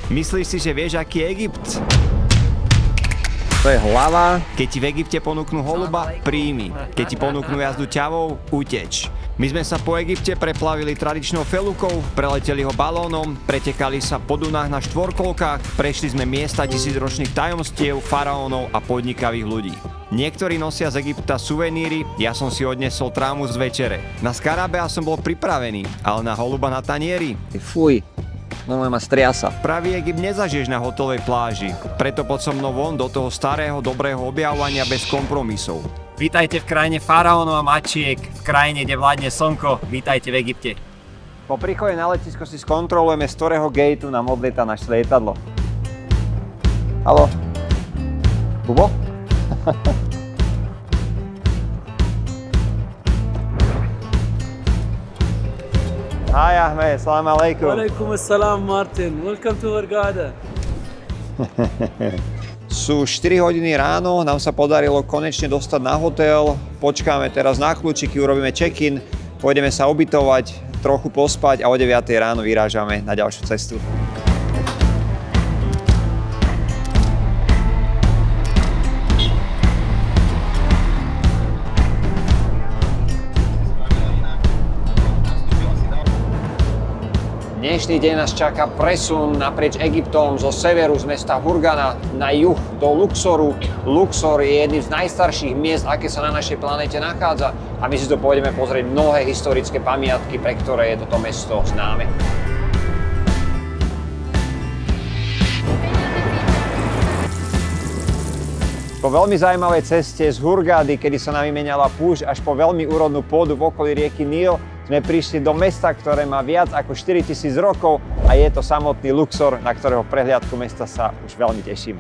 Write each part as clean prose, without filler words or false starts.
Myslíš si, že vieš, aký je Egypt? To je hlava. Keď ti v Egypte ponúknú holuba, príjmi. Keď ti ponúknú jazdu ťavou, uteč. My sme sa po Egypte preplavili tradičnou felukou, preleteli ho balónom, pretekali sa po Dunách na štvorkolkách, prešli sme miesta tisícročných tajomstiev, faraónov a podnikavých ľudí. Niektorí nosia z Egypta suveníry, ja som si odnesol trámu z večere. Na skarabea som bol pripravený, ale na holuba na tanieri? Fuj. Normálne ma striasa. Pravý Egypt nezažiješ na hotelovej pláži, preto poď so mnou von do toho starého, dobrého objavovania bez kompromisov. Vítajte v krajine faraónov a mačiek, v krajine, kde vládne slnko. Vítajte v Egypte. Po príchode na letisko si skontrolujeme, z ktorého gateu nám odlieta naše lietadlo. Haló? Kubo? Hi Ahmed, salam alaikum. Walaikum assalam Martin, welcome to Hurghada. Sú 4 hodiny ráno, nám sa podarilo konečne dostať na hotel. Počkáme teraz na kľúčiky, urobíme check-in, pôjdeme sa ubytovať, trochu pospať a o 9 ráno vyrážame na ďalšiu cestu. Dnešný deň nás čaká presun naprieč Egyptom zo severu z mesta Hurghada na juh do Luxoru. Luxor je jedným z najstarších miest, aké sa na našej planéte nachádza a my si to pôjdeme pozrieť mnohé historické pamiatky, pre ktoré je toto mesto známe. Po veľmi zaujímavej ceste z Hurghady, kedy sa nám vymenala púšť, až po veľmi úrodnú pôdu v okolí rieky Níl, sme prišli do mesta, ktoré má viac ako 4000 rokov a je to samotný Luxor, na ktorého prehliadku mesta sa už veľmi teším.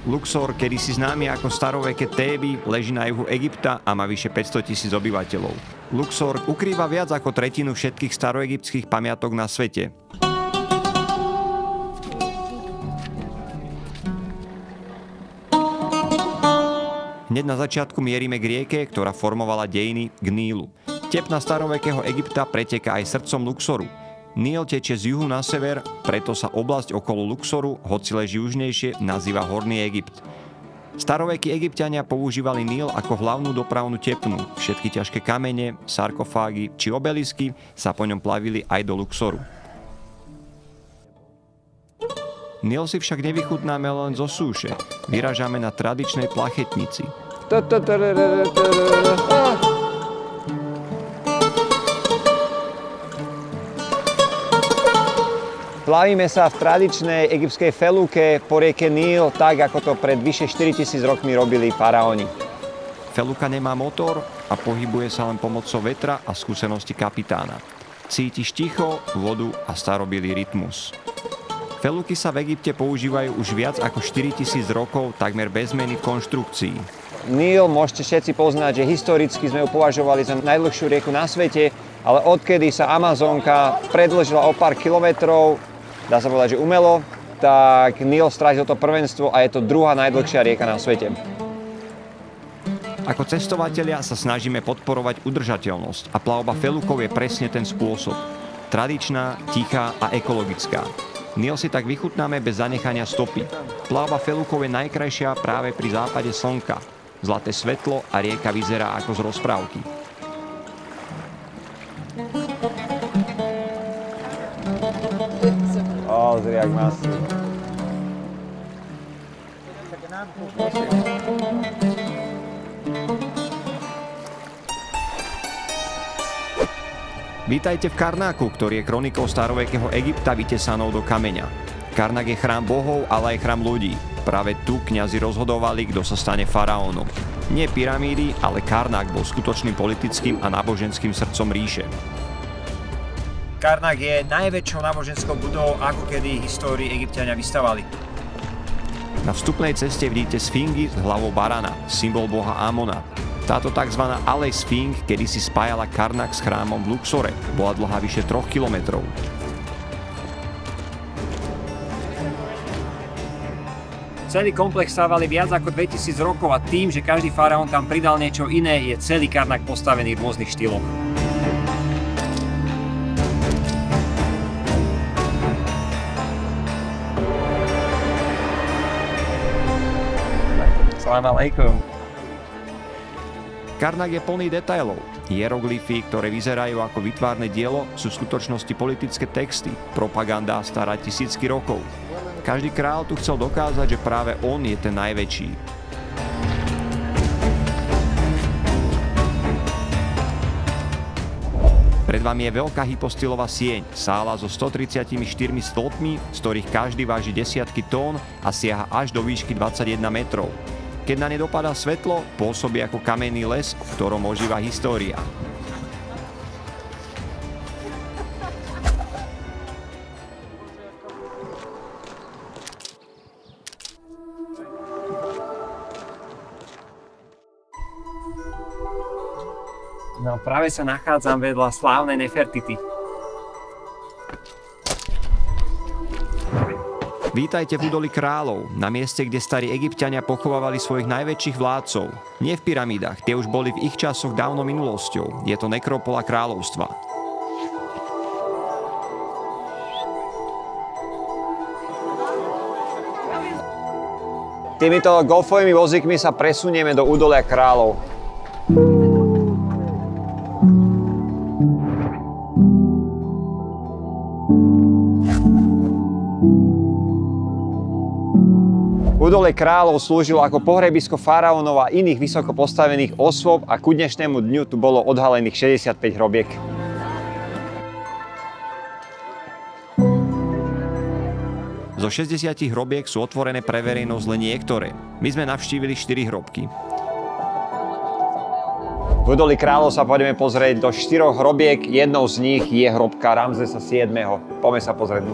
Luxor, kedysi známy ako staroveké Téby, leží na juhu Egypta a má vyše 500 000 obyvateľov. Luxor ukrýva viac ako tretinu všetkých staroegyptských pamiatok na svete. Hneď na začiatku mierime k rieke, ktorá formovala dejiny, k Nílu. Tep na starovekého Egypta preteká aj srdcom Luxoru. Níl tečie z juhu na sever, preto sa oblasť okolo Luxoru, hoci leží južnejšie, nazýva Horný Egypt. Starovekí Egypťania používali Níl ako hlavnú dopravnú tepnu. Všetky ťažké kamene, sarkofágy či obelisky sa po ňom plavili aj do Luxoru. Níl si však nevychutnáme len zo súše. Vyrážame na tradičnej plachetnici. Plavíme sa v tradičnej egyptskej felúke po rieke Níl, tak ako to pred vyše 4000 rokmi robili faraóni. Felúka nemá motor a pohybuje sa len pomocou vetra a skúsenosti kapitána. Cítiš ticho, vodu a starobilý rytmus. Felúky sa v Egypte používajú už viac ako 4000 rokov, takmer bez zmeny v konštrukcii. Níl môžete všetci poznať, že historicky sme ju považovali za najdlhšiu rieku na svete, ale odkedy sa Amazonka predĺžila o pár kilometrov, dá sa povedať, že umelo, tak Níl strátil to prvenstvo a je to druhá najdlhšia rieka na svete. Ako cestovatelia sa snažíme podporovať udržateľnosť a plavba felúkov je presne ten spôsob. Tradičná, tichá a ekologická. Níl si tak vychutnáme bez zanechania stopy. Plavba felúkov je najkrajšia práve pri západe slnka. Zlaté svetlo a rieka vyzerá ako z rozprávky. Zri, jak masný. Vítajte v Karnáku, ktorý je kronikou starovekého Egypta vytesanou do kameňa. Karnak je chrám bohov, ale aj chrám ľudí. Práve tu kňazi rozhodovali, kto sa stane faraónom. Nie pyramídy, ale Karnak bol skutočným politickým a náboženským srdcom ríše. Karnak je najväčšou náboženskou budovou, ako kedy v histórii Egypťania vystavali. Na vstupnej ceste vidíte sfingy s hlavou barana, symbol boha Amona. Táto tzv. Alej Sfink kedysi spájala Karnak s chrámom v Luxore. Bola dlhá vyše 3 kilometrov. Celý komplex stávali viac ako 2000 rokov a tým, že každý faraón tam pridal niečo iné, je celý Karnak postavený v rôznych štýloch. Salam alaikum. Karnak je plný detailov. Hieroglyfy, ktoré vyzerajú ako výtvarné dielo, sú v skutočnosti politické texty. Propaganda stará tisícky rokov. Každý kráľ tu chcel dokázať, že práve on je ten najväčší. Pred vami je veľká hypostylová sieň, sála so 134 stĺpmi, z ktorých každý váži desiatky tón a siaha až do výšky 21 metrov. Keď na ne dopadá svetlo, pôsobí ako kamenný les, v ktorom ožíva história. No práve sa nachádzam vedľa slávnej Nefertity. Vítajte v údolí kráľov, na mieste, kde starí Egypťania pochovávali svojich najväčších vládcov. Nie v pyramídach, tie už boli v ich časoch dávno minulosťou. Je to nekropola kráľovstva. Týmito golfovými vozíkmi sa presunieme do údolia kráľov. Údolie kráľov slúžilo ako pohrebisko faraónov a iných vysoko postavených osôb a ku dnešnému dňu tu bolo odhalených 65 hrobiek. Zo 60 hrobiek sú otvorené pre verejnosť len niektoré. My sme navštívili 4 hrobky. V údolí kráľov sa pôjdeme pozrieť do 4 hrobiek, jednou z nich je hrobka Ramzesa VII. Poďme sa pozrieť.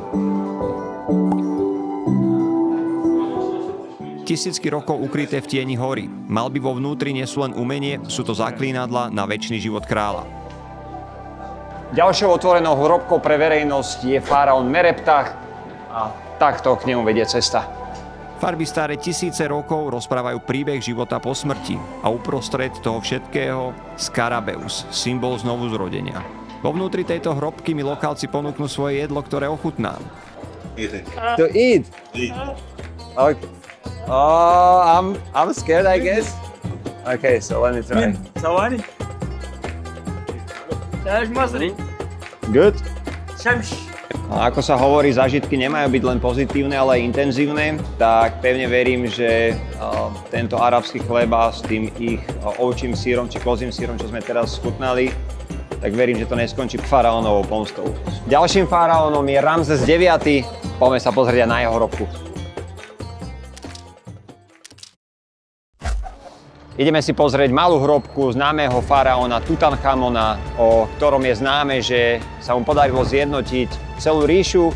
Tisícky rokov ukryté v tieni hory. Malby vo vnútri nie sú len umenie, sú to zaklínadlá na večný život kráľa. Ďalšou otvorenou hrobkou pre verejnosť je faraón Mereptach a takto k nemu vedie cesta. Farby staré tisíce rokov rozprávajú príbeh života po smrti a uprostred toho všetkého Skarabeus, symbol znovuzrodenia. Vo vnútri tejto hrobky mi lokálci ponúknú svoje jedlo, ktoré ochutnám. To eat? Okay. Oh, I'm scared, I guess. Okay, so let me try. ثواني. دجاج مصري. Good. شمش. A ako sa hovorí, zážitky nemajú byť len pozitívne, ale aj intenzívne, tak pevne verím, že tento arabský chleba s tým ich ovčím sírom či kozím sírom, čo sme teraz schutnali, tak verím, že to neskončí faraónovou pomstou. Ďalším faraónom je Ramzes IX. Poďme sa pozrieť aj na jeho hrobku. Ideme si pozrieť malú hrobku známeho faraóna Tutanchamona, o ktorom je známe, že sa mu podarilo zjednotiť celú ríšu.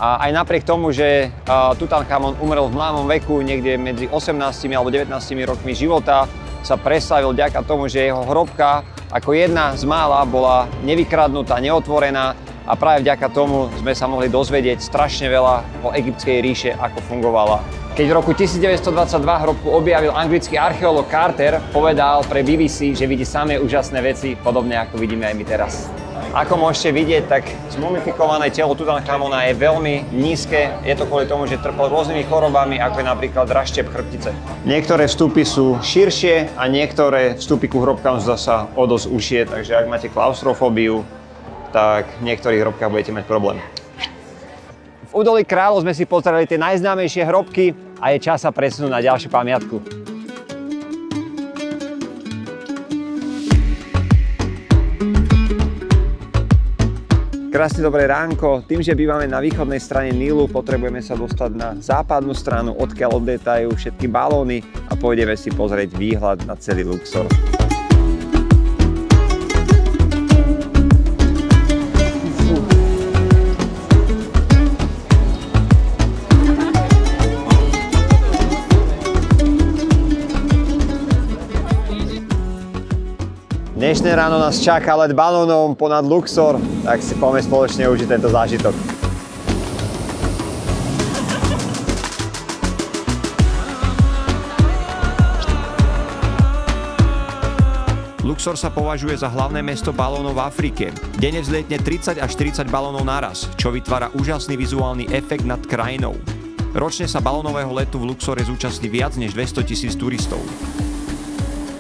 A aj napriek tomu, že Tutanchamon umrel v mladom veku, niekde medzi 18 alebo 19 rokmi života, sa preslavil vďaka tomu, že jeho hrobka ako jedna z mála bola nevykradnutá, neotvorená a práve vďaka tomu sme sa mohli dozvedieť strašne veľa o egyptskej ríše, ako fungovala. Keď v roku 1922 hrobku objavil anglický archeológ Carter, povedal pre BBC, že vidí samé úžasné veci, podobne ako vidíme aj my teraz. Ako môžete vidieť, tak zmumifikované telo Tutanchamona je veľmi nízke. Je to kvôli tomu, že trpel rôznymi chorobami, ako je napríklad raštep chrbtice. Niektoré vstupy sú širšie a niektoré vstupy ku hrobkám sú zasa o dosť užšie, takže ak máte klaustrofóbiu, tak v niektorých hrobkách budete mať problém. V údolí kráľov sme si pozreli tie najznámejšie hrobky a je čas sa presunúť na ďalšiu pamiatku. Krásne dobré ránko. Tým, že bývame na východnej strane Nílu, potrebujeme sa dostať na západnú stranu, odkiaľ odlietajú všetky balóny a pôjdeme si pozrieť výhľad na celý Luxor. Dnešné ráno nás čaká let balónom ponad Luxor, tak si poďme spoločne užiť tento zážitok. Luxor sa považuje za hlavné mesto balónov v Afrike. Denne vzlietne 30 až 40 balónov naraz, čo vytvára úžasný vizuálny efekt nad krajinou. Ročne sa balónového letu v Luxore zúčastní viac než 200 000 turistov.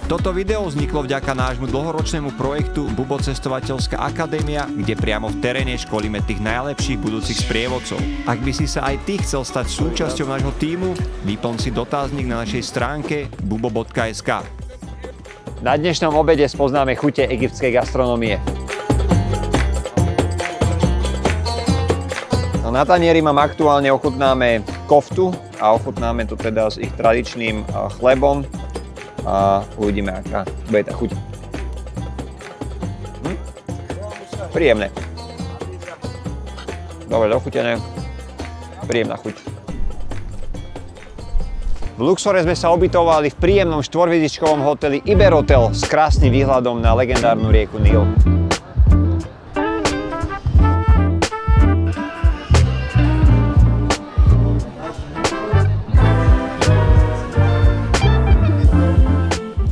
Toto video vzniklo vďaka nášmu dlhoročnému projektu Bubo cestovateľská akadémia, kde priamo v teréne školíme tých najlepších budúcich sprievodcov. Ak by si sa aj ty chcel stať súčasťou nášho tímu, vyplň si dotazník na našej stránke bubo.sk. Na dnešnom obede spoznáme chute egyptskej gastronómie. Na tanieri mám aktuálne ochutnáme koftu a ochutnáme to teda s ich tradičným chlebom a uvidíme, aká bude tá chuť. Príjemné. Dobre dochutené. Príjemná chuť. V Luxore sme sa ubytovali v príjemnom štvorhviezdičkovom hoteli Iberhotel s krásnym výhľadom na legendárnu rieku Níl.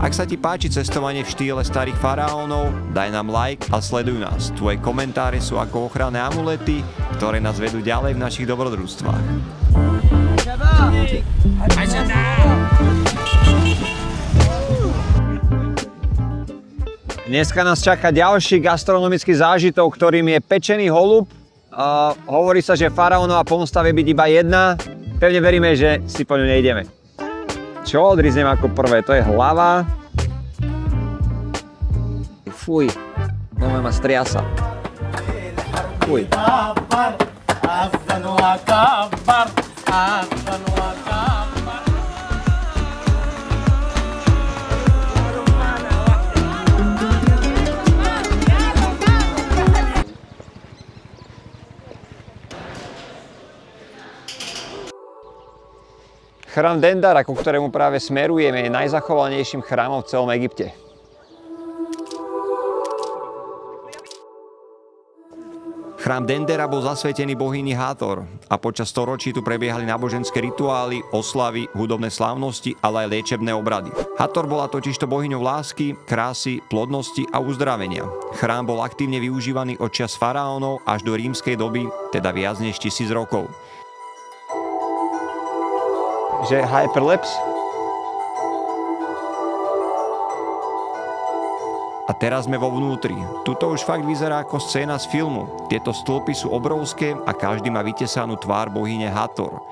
Ak sa ti páči cestovanie v štýle starých faraónov, daj nám like a sleduj nás. Tvoje komentáre sú ako ochranné amulety, ktoré nás vedú ďalej v našich dobrodružstvách. Dneska nás čaká ďalší gastronomický zážitok, ktorým je pečený holub. Hovorí sa, že faraónova pomsta vie byť iba jedna. Pevne veríme, že si po ňu nejdeme. Čo odriznem ako prvé? To je hlava. Fuj, nové ma striasa. Fuj. Chrám Dendara, ku ktorému práve smerujeme, je najzachovanejším chrámom v celom Egypte. Chrám Dendera bol zasvetený bohyni Hathor a počas storočí tu prebiehali náboženské rituály, oslavy, hudobné slávnosti, ale aj liečebné obrady. Hathor bola totižto bohyňou lásky, krásy, plodnosti a uzdravenia. Chrám bol aktívne využívaný od čias faraónov až do rímskej doby, teda viac než 1000 rokov. Že hyperlapse. A teraz sme vo vnútri. Tuto už fakt vyzerá ako scéna z filmu. Tieto stĺpy sú obrovské a každý má vytesanú tvár bohyne Hathor.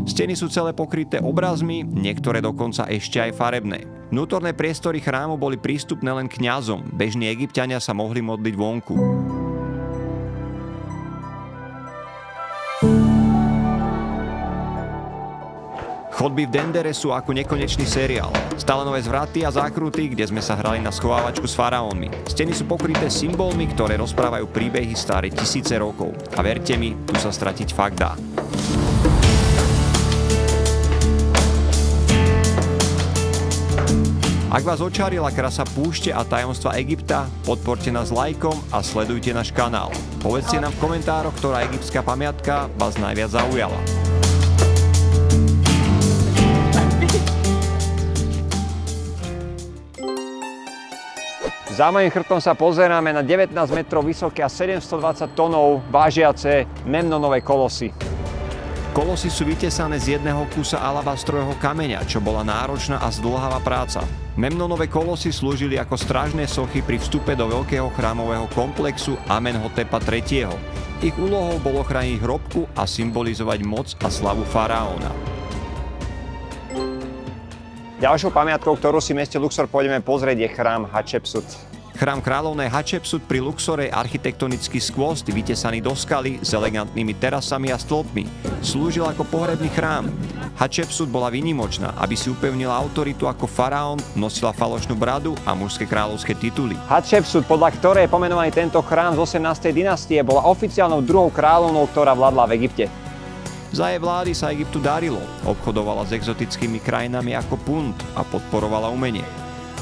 Steny sú celé pokryté obrazmi, niektoré dokonca ešte aj farebné. Vnútorné priestory chrámu boli prístupné len kňazom, bežní Egypťania sa mohli modliť vonku. Chodby v Dendere sú ako nekonečný seriál. Stále nové zvraty a zákruty, kde sme sa hrali na schovávačku s faraónmi. Steny sú pokryté symbolmi, ktoré rozprávajú príbehy staré tisíce rokov. A verte mi, tu sa stratiť fakt dá. Ak vás očarila krása púšte a tajomstva Egypta, podporte nás lajkom a sledujte náš kanál. Povedzte nám v komentároch, ktorá egyptská pamiatka vás najviac zaujala. Za mojím chrbtom sa pozeráme na 19 metrov vysoké a 720 tonov vážiace Memnonové kolosy. Kolosy sú vytesané z jedného kusa alabastrového kameňa, čo bola náročná a zdĺhavá práca. Memnonové kolosy slúžili ako strážne sochy pri vstupe do veľkého chrámového komplexu Amenhotepa III. Ich úlohou bolo chrániť hrobku a symbolizovať moc a slavu faraóna. Ďalšou pamiatkou, ktorú si v meste Luxor pôjdeme pozrieť, je chrám Hatšepsut. Chrám kráľovnej Hatšepsut pri Luxore je architektonický skvost vytesaný do skaly s elegantnými terasami a stĺpmi. Slúžil ako pohrebný chrám. Hatšepsut bola výnimočná, aby si upevnila autoritu ako faraón, nosila falošnú bradu a mužské kráľovské tituly. Hatšepsut, podľa ktorej je pomenovaný tento chrám z 18. dynastie, bola oficiálnou druhou kráľovnou, ktorá vládla v Egypte. Za jej vlády sa Egyptu darilo, obchodovala s exotickými krajinami ako Punt a podporovala umenie.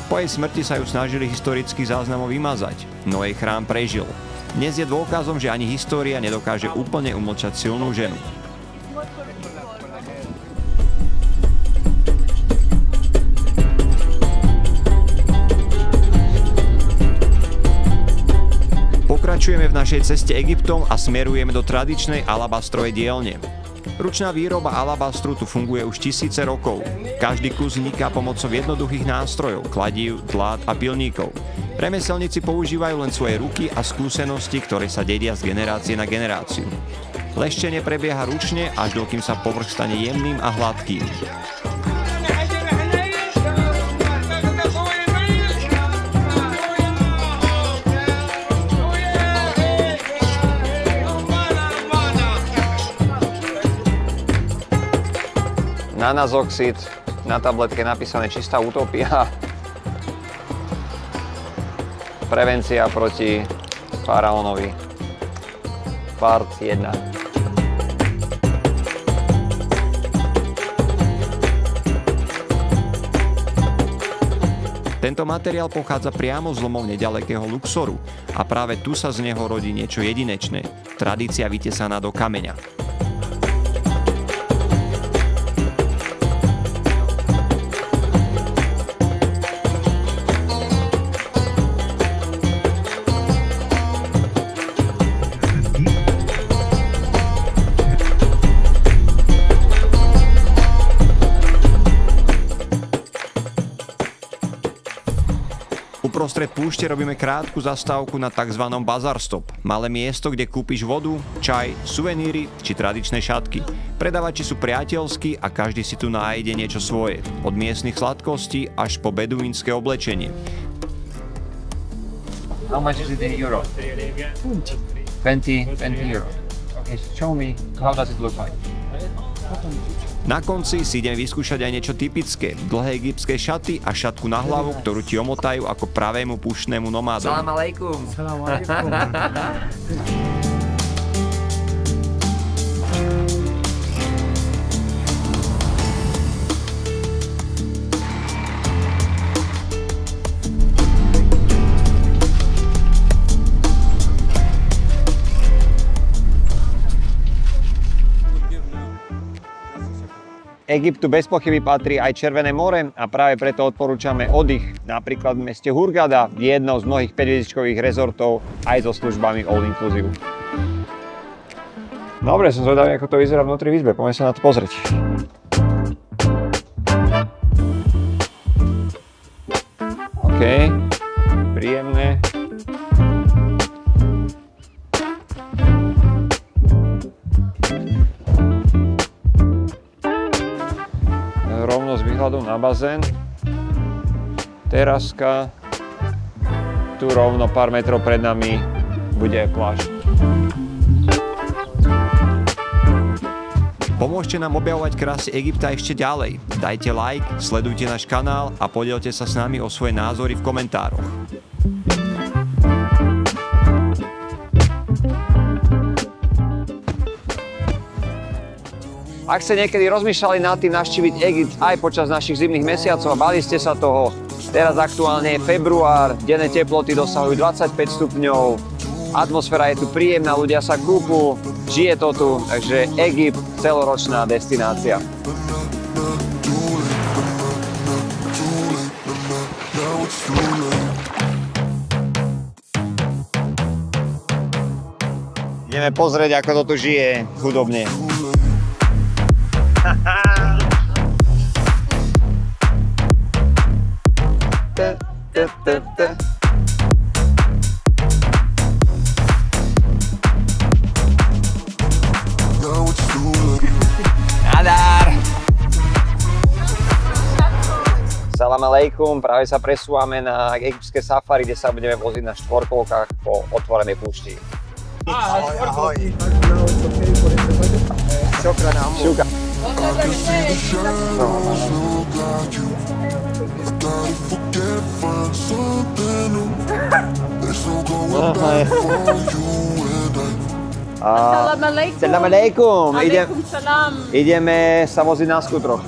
Po jej smrti sa ju snažili historických záznamov vymazať, no jej chrám prežil. Dnes je dôkazom, že ani história nedokáže úplne umlčať silnú ženu. Pokračujeme v našej ceste Egyptom a smerujeme do tradičnej alabastrovej dielne. Ručná výroba alabastru tu funguje už tisíce rokov. Každý kus vzniká pomocou jednoduchých nástrojov, kladív, dlát a pilníkov. Remeselníci používajú len svoje ruky a skúsenosti, ktoré sa dedia z generácie na generáciu. Leštenie prebieha ručne, až dokým sa povrch stane jemným a hladkým. Nanazoxid, na tabletke napísané čistá utopia. Prevencia proti faraónovi. Part 1. Tento materiál pochádza priamo z lomov nedalekého Luxoru a práve tu sa z neho rodí niečo jedinečné. Tradícia vytesaná do kameňa. Uprostred púšte robíme krátku zastávku na tzv. Bazar stop. Malé miesto, kde kúpiš vodu, čaj, suveníry či tradičné šatky. Predavači sú priateľskí a každý si tu nájde niečo svoje. Od miestnych sladkostí až po beduínske oblečenie. How much is it in euro? 20 euro. Okay, show me how does it look like. Na konci si ideme vyskúšať aj niečo typické. Dlhé egyptské šaty a šatku na hlavu, ktorú ti omotajú ako pravému púštnemu nomádovi. Salam alaikum. Salam alaikum. Egyptu bez pochyby patrí aj Červené more a práve preto odporúčame oddych napríklad v meste Hurghada, jednou z mnohých 5-hviezdičkových rezortov aj so službami all inclusive. Dobre, som zvedavý, ako to vyzerá vnútri v izbe, poďme sa na to pozrieť. OK, príjemné. Rovno s výhľadom na bazén, teraska, tu rovno pár metrov pred nami bude pláž. Pomôžte nám objavovať krásy Egypta ešte ďalej. Dajte like, sledujte náš kanál a podielte sa s nami o svoje názory v komentároch. Ak ste niekedy rozmýšľali nad tým navštíviť Egypt aj počas našich zimných mesiacov a bali ste sa toho, teraz aktuálne je február, denné teploty dosahujú 25 stupňov, atmosféra je tu príjemná, ľudia sa kúpu, žije to tu, takže Egypt celoročná destinácia. Ideme pozrieť, ako to tu žije chudobne. Nadar! Salam alaikum, práve sa presúvame na egyptské safari, kde sa budeme voziť na štvorkolkách po otvorenej púšti. Ahoj, ahoj. Šuka. Salam alaikum. Salam alaikum. Alaikum salam. Ideme sa voziť na skutroch.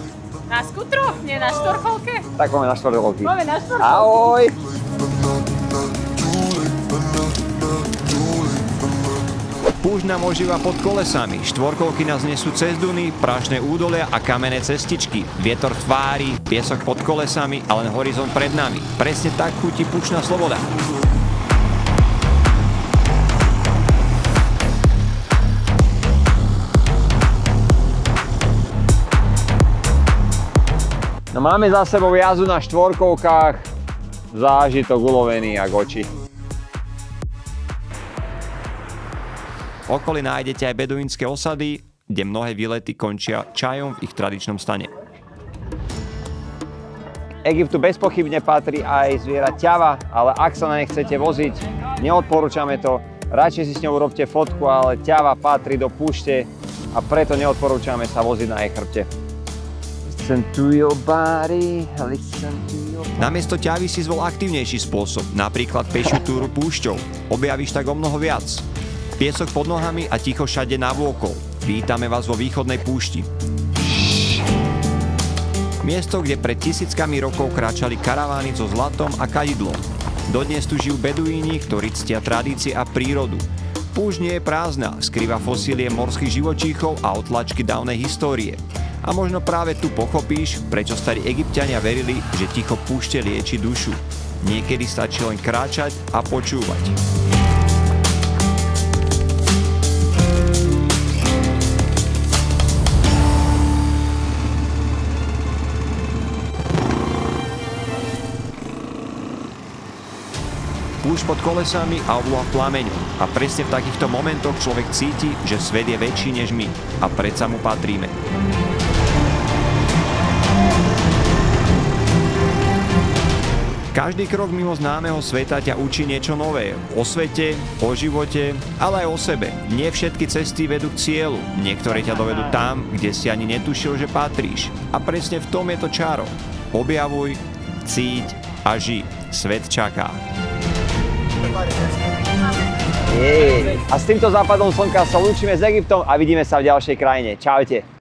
Na skutroch, nie na štvorkolke? Tak máme na štvorkolky. Máme na štvorkolke. Ahoj. Púšť nám ožíva pod kolesami, štvorkolky nás nesú cez duny, prašné údolia a kamenné cestičky. Vietor v tvári, piesok pod kolesami a len horizont pred nami. Presne tak chutí púšťna sloboda. No máme za sebou jazdu na štvorkovkách, zážitok ulovený jak oči. V okolí nájdete aj beduínske osady, kde mnohé výlety končia čajom v ich tradičnom stane. Egyptu bezpochybne patrí aj zviera ťava, ale ak sa na ne chcete voziť, neodporúčame to. Radšej si s ňou urobte fotku, ale ťava patrí do púšte a preto neodporúčame sa voziť na jej chrbte. Namiesto ťavy si zvol aktívnejší spôsob, napríklad pešiu túru púšťou. Objavíš tak o mnoho viac. Piesok pod nohami a ticho všade navôkol. Vítame vás vo východnej púšti. Miesto, kde pred tisíckami rokov kráčali karavány so zlatom a kadidlom. Dodnes tu žijú beduíni, ktorí ctia tradície a prírodu. Púšť nie je prázdna, skrýva fosílie morských živočíchov a otlačky dávnej histórie. A možno práve tu pochopíš, prečo starí Egypťania verili, že ticho púšte lieči dušu. Niekedy stačí len kráčať a počúvať. Púšť pod kolesami a obloha plameňom. A presne v takýchto momentoch človek cíti, že svet je väčší než my a predsa mu patríme. Každý krok mimo známeho sveta ťa učí niečo nové. O svete, o živote, ale aj o sebe. Nie všetky cesty vedú k cieľu. Niektoré ťa dovedú tam, kde si ani netušil, že patríš. A presne v tom je to čaro. Objavuj, cíť a ži. Svet čaká. A s týmto západom slnka sa lúčime s Egyptom a vidíme sa v ďalšej krajine. Čaute.